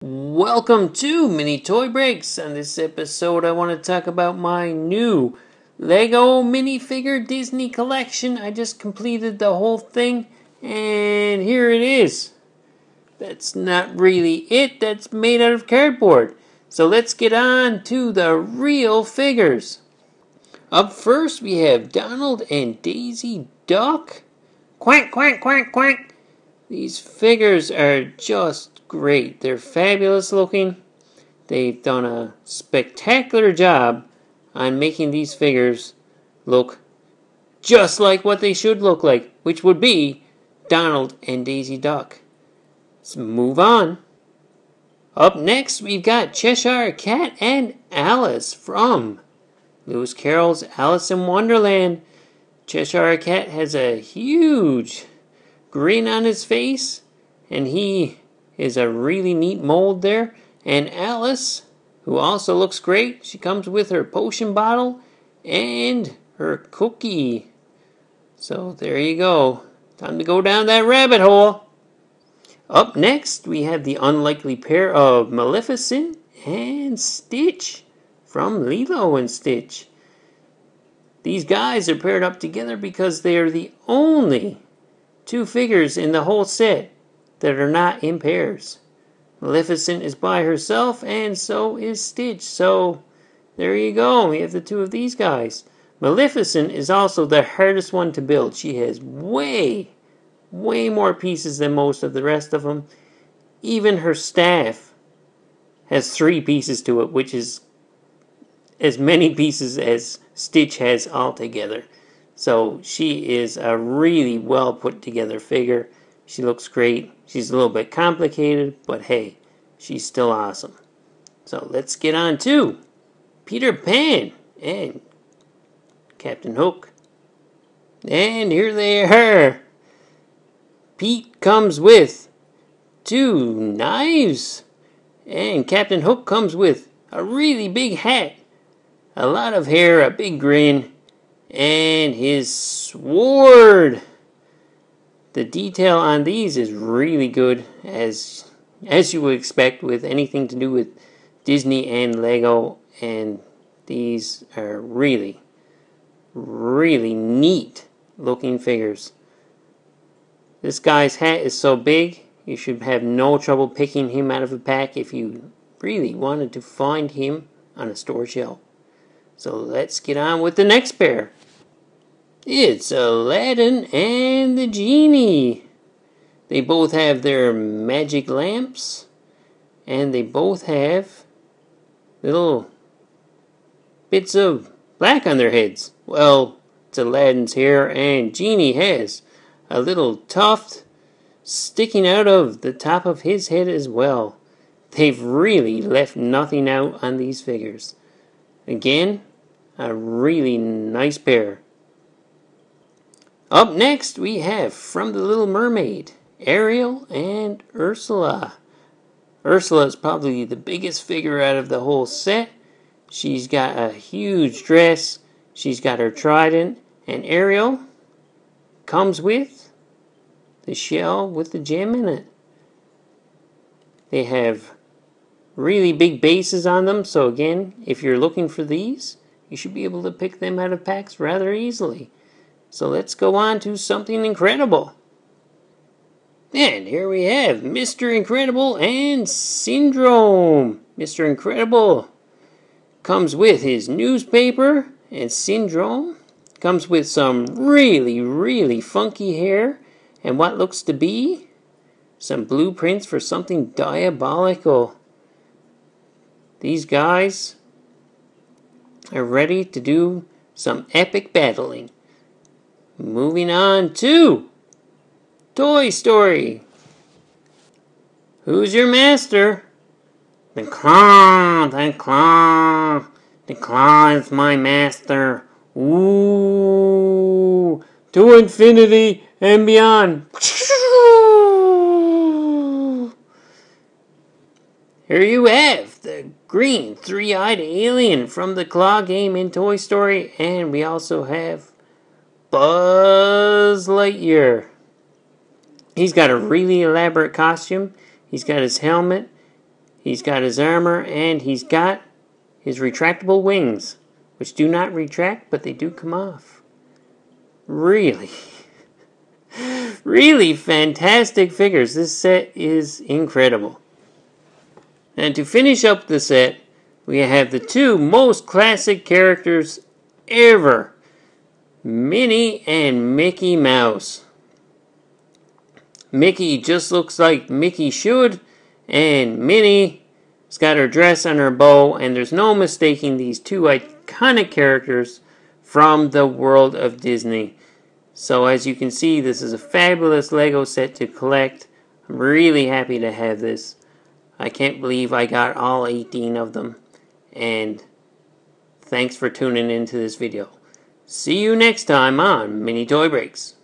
Welcome to Mini Toy Breaks. On this episode, I want to talk about my new Lego minifigure Disney collection. I just completed the whole thing, and here it is. That's not really it. That's made out of cardboard. So let's get on to the real figures. Up first, we have Donald and Daisy Duck. Quack, quack, quack, quack. These figures are just great. They're fabulous looking. They've done a spectacular job on making these figures look just like what they should look like, which would be Donald and Daisy Duck. Let's move on. Up next, we've got Cheshire Cat and Alice from Lewis Carroll's Alice in Wonderland. Cheshire Cat has a huge grin on his face, and he is a really neat mold there. And Alice, who also looks great, she comes with her potion bottle and her cookie. So there you go. Time to go down that rabbit hole. Up next, we have the unlikely pair of Maleficent and Stitch from Lilo and Stitch. These guys are paired up together because they are the only two figures in the whole set that are not in pairs. Maleficent is by herself, and so is Stitch. So there you go. We have the two of these guys. Maleficent is also the hardest one to build. She has way more pieces than most of the rest of them. Even her staff has 3 pieces to it, which is as many pieces as Stitch has altogether. So she is a really well put together figure. She looks great. She's a little bit complicated, but hey, she's still awesome. So let's get on to Peter Pan and Captain Hook. And here they are. Pete comes with 2 knives, and Captain Hook comes with a really big hat, a lot of hair, a big grin, and his sword. The detail on these is really good, as you would expect with anything to do with Disney and Lego, and these are really neat looking figures. This guy's hat is so big, you should have no trouble picking him out of a pack if you really wanted to find him on a store shelf. So let's get on with the next pair. It's Aladdin and the Genie. They both have their magic lamps, and they both have little bits of black on their heads. Well, it's Aladdin's hair, and Genie has a little tuft sticking out of the top of his head as well. They've really left nothing out on these figures. Again, a really nice pair. Up next, we have from The Little Mermaid, Ariel and Ursula. Ursula is probably the biggest figure out of the whole set. She's got a huge dress. She's got her trident. And Ariel comes with the shell with the gem in it. They have really big bases on them. So again, if you're looking for these, you should be able to pick them out of packs rather easily. So let's go on to something incredible. And here we have Mr. Incredible and Syndrome. Mr. Incredible comes with his newspaper, and Syndrome comes with some really funky hair and what looks to be some blueprints for something diabolical. These guys are ready to do some epic battling. Moving on to Toy Story. Who's your master? The claw is my master. Ooh, to infinity and beyond. Here you have the green 3-eyed alien from the Claw game in Toy Story, and we also have Buzz Lightyear. He's got a really elaborate costume. He's got his helmet. He's got his armor, and he's got his retractable wings, which do not retract, but they do come off. Really, really fantastic figures. This set is incredible. And to finish up the set, we have the two most classic characters ever, Minnie and Mickey Mouse. Mickey just looks like Mickey should, and Minnie's got her dress and her bow, and there's no mistaking these two iconic characters from the world of Disney. So as you can see, this is a fabulous Lego set to collect. I'm really happy to have this. I can't believe I got all 18 of them. And thanks for tuning into this video. See you next time on Mini Toy Breaks.